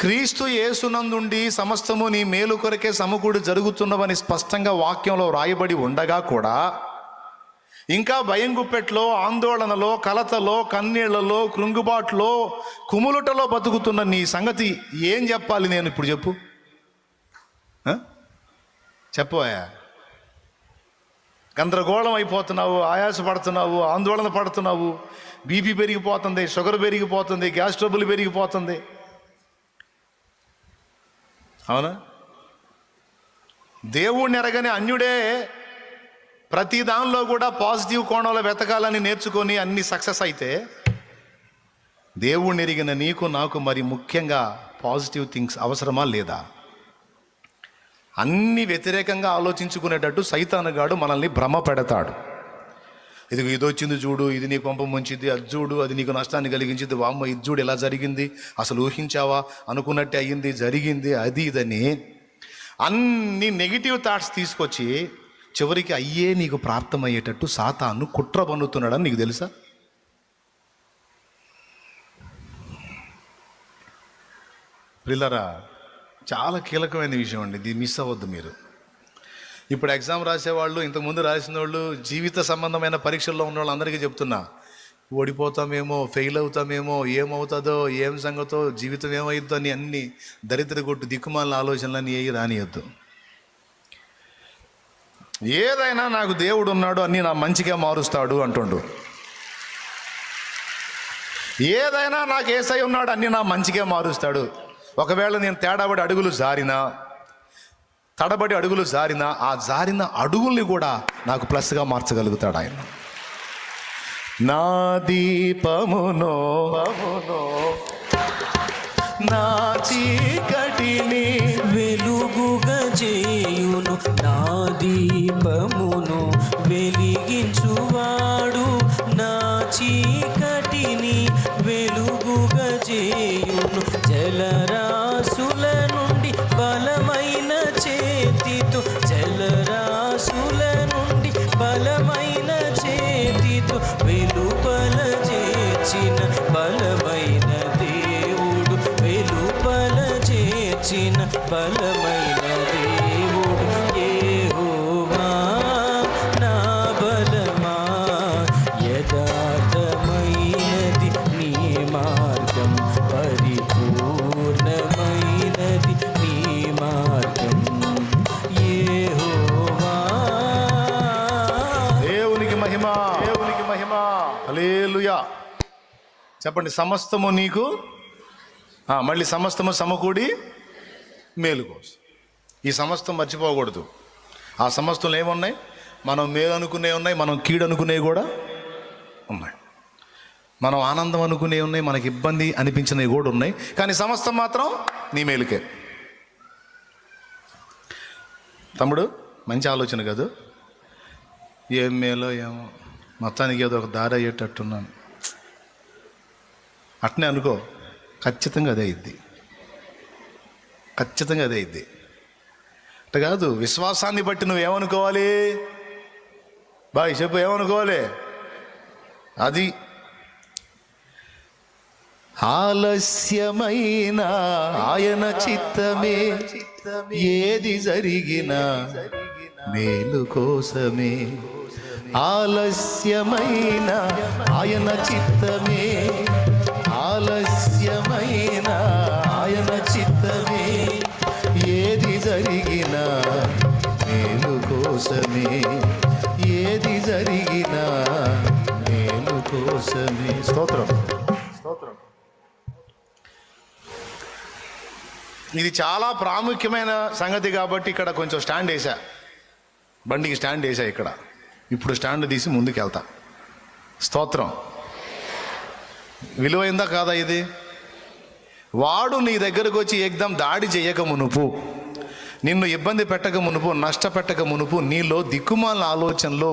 క్రీస్తు యేసునందుండి సమస్తము నీ మేలు కొరకే సమకూడి జరుగుతున్నవని స్పష్టంగా వాక్యంలో రాయబడి ఉండగా కూడా ఇంకా భయం గుప్పెట్లో, ఆందోళనలో, కలతలో, కన్నీళ్లలో, కృంగుబాటులో, కుములుటలో బతుకుతున్న నీ సంగతి ఏం చెప్పాలి నేను ఇప్పుడు? చెప్పు, చెప్పవా? గందరగోళం అయిపోతున్నావు, ఆయాసపడుతున్నావు, ఆందోళన పడుతున్నావు, బీపీ పెరిగిపోతుంది, షుగర్ పెరిగిపోతుంది, గ్యాస్ ట్రబుల్ పెరిగిపోతుంది. అవునా? దేవుణ్ణి ఎరగని అన్యుడే ప్రతి దానిలో కూడా పాజిటివ్ కోణంలో వెతకాలని నేర్చుకొని అన్ని సక్సెస్ అయితే, దేవుణ్ణి ఎరిగిన నీకు నాకు మరి ముఖ్యంగా పాజిటివ్ థింగ్స్ అవసరమా లేదా? అన్ని వ్యతిరేకంగా ఆలోచించుకునేటట్టు సైతానుగాడు మనల్ని భ్రమ పెడతాడు. ఇది వచ్చింది చూడు, ఇది నీ కొంప ముంచిద్ది, అది చూడు, అది నీకు నష్టాన్ని కలిగించింది, వామ్మ ఇది చూడు ఎలా జరిగింది, అసలు ఊహించావా, అనుకున్నట్టే అయ్యింది, జరిగింది, అది ఇదని అన్ని నెగిటివ్ థాట్స్ తీసుకొచ్చి చివరికి అయ్యే నీకు ప్రాప్తమయ్యేటట్టు సాతాను కుట్ర పన్నుతున్నాడని నీకు తెలుసా? పిల్లరా, చాలా కీలకమైన విషయం అండి, ఇది మిస్ అవ్వద్దు మీరు. ఇప్పుడు ఎగ్జామ్ రాసేవాళ్ళు, ఇంతకుముందు రాసిన వాళ్ళు, జీవిత సంబంధమైన పరీక్షల్లో ఉన్న వాళ్ళందరికీ చెప్తున్నా, ఓడిపోతామేమో, ఫెయిల్ అవుతామేమో, ఏమవుతుందో, ఏం సంగతో, జీవితం ఏమవుతుందో అని అన్ని దరిద్ర కొట్టు దిక్కుమాలిన ఆలోచనలని ఏవి రానియద్దు. ఏదైనా నాకు దేవుడు ఉన్నాడు, అన్నీ నా మంచిగా మారుస్తాడు అంటుండు. ఏదైనా నాకు యేసయ్య ఉన్నాడు, అన్నీ నా మంచిగా మారుస్తాడు. ఒకవేళ నేను తేడాబడి అడుగులు జారినా, తడబడి అడుగులు జారినా, ఆ జారిన అడుగుల్ని కూడా నాకు ప్లస్గా మార్చగలుగుతాడు ఆయన. నా దీపమునో నా చీకటిని వెలుగుగా చేయును, నా దీపమును వెలిగించువాడు నా చీకటిని వెలుగుగా చేయును. జలరాశుల నుండి బలమైన చేతితో, జలరాశుల నుండి బలమైన చేతితో వెలుపల చేర్చిన బలమైన దేవుడు, వెలుపల చేర్చిన బలమైన దేవుడు యెహోవా నా బలమా. యథార్థమైనది నీ మార్గం, పరిపూర్ణమైనది నీ మార్గం యెహోవా. దేవునికి మహిమ, దేవునికి మహిమ. హల్లెలూయా. చెప్పండి, సమస్తము నీకు, మళ్ళీ సమస్తము సమకూడి మేలు కోసం. ఈ సమస్తం మర్చిపోకూడదు. ఆ సమస్తంలో ఏమున్నాయి? మనం మేలు అనుకునే ఉన్నాయి, మనం కీడు అనుకునేవి కూడా ఉన్నాయి, మనం ఆనందం అనుకునేవి ఉన్నాయి, మనకి ఇబ్బంది అనిపించినవి కూడా ఉన్నాయి. కానీ సమస్తం మాత్రం నీ మేలుకే. తమ్ముడు, మంచి ఆలోచన కాదు? ఏం మేలో ఏమో, మొత్తానికి ఏదో ఒక దారి అయ్యేటట్టున్నాను అట్నే అనుకో, ఖచ్చితంగా అదే అయింది, ఖచ్చితంగా అదే అయింది. అట్ట కాదు, విశ్వాసాన్ని బట్టి నువ్వేమనుకోవాలి? బాయ్ చెప్పు, ఏమనుకోవాలి? అది ఆలస్యమైన ఆయన చిత్తమే, ఏది జరిగినా మేలు కోసమే. ఆలస్యమైన ఆయన చిత్తమే, ఆలస్యమైన ఆయన చిత్తమే, ఏది జరిగినా మేలు కోసమే, ఏది జరిగినా మేలు కోసమే. స్తోత్రం, స్తోత్రం. ఇది చాలా ప్రాముఖ్యమైన సంగతి కాబట్టి ఇక్కడ కొంచెం స్టాండ్ వేసా, బండికి స్టాండ్ వేసా ఇక్కడ. ఇప్పుడు స్టాండ్ తీసి ముందుకు వెళ్తా. స్తోత్రం. విలువైందా కాదా ఇది? వాడు నీ దగ్గరకు వచ్చి ఏకదం దాడి చేయక మునుపు, నిన్ను ఇబ్బంది పెట్టక మునుపు, నష్టపెట్టక మునుపు నీలో దిక్కుమాల ఆలోచనలో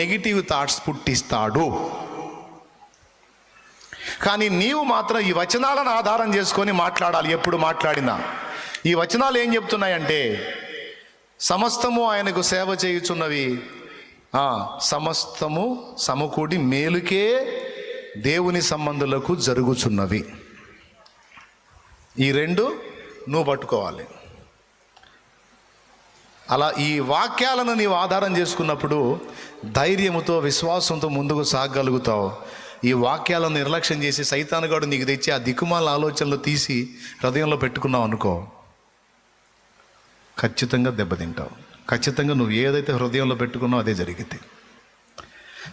నెగిటివ్ థాట్స్ పుట్టిస్తాడు. కానీ నీవు మాత్రం ఈ వచనాలను ఆధారం చేసుకొని మాట్లాడాలి. ఎప్పుడు మాట్లాడినా ఈ వచనాలు ఏం చెప్తున్నాయంటే, సమస్తము ఆయనకు సేవ చేయుచున్నవి, సమస్తము సమకూడి మేలుకే దేవుని సంబంధులకు జరుగుచున్నవి. ఈ రెండు నువ్వు పట్టుకోవాలి. అలా ఈ వాక్యాలను నీవు ఆధారం చేసుకున్నప్పుడు ధైర్యముతో విశ్వాసంతో ముందుకు సాగగలుగుతావు. ఈ వాక్యాలను నిర్లక్ష్యం చేసి సైతానుగాడు నీకు తెచ్చి ఆ దిక్కుమాల ఆలోచనలు తీసి హృదయంలో పెట్టుకున్నావు అనుకో, ఖచ్చితంగా దెబ్బతింటావు. ఖచ్చితంగా నువ్వు ఏదైతే హృదయంలో పెట్టుకున్నావు అదే జరిగింది.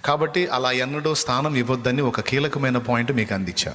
కాబట్టి అలా ఎన్నడూ స్థానం ఇవ్వద్దని ఒక కీలకమైన పాయింట్ మీకు అందించా.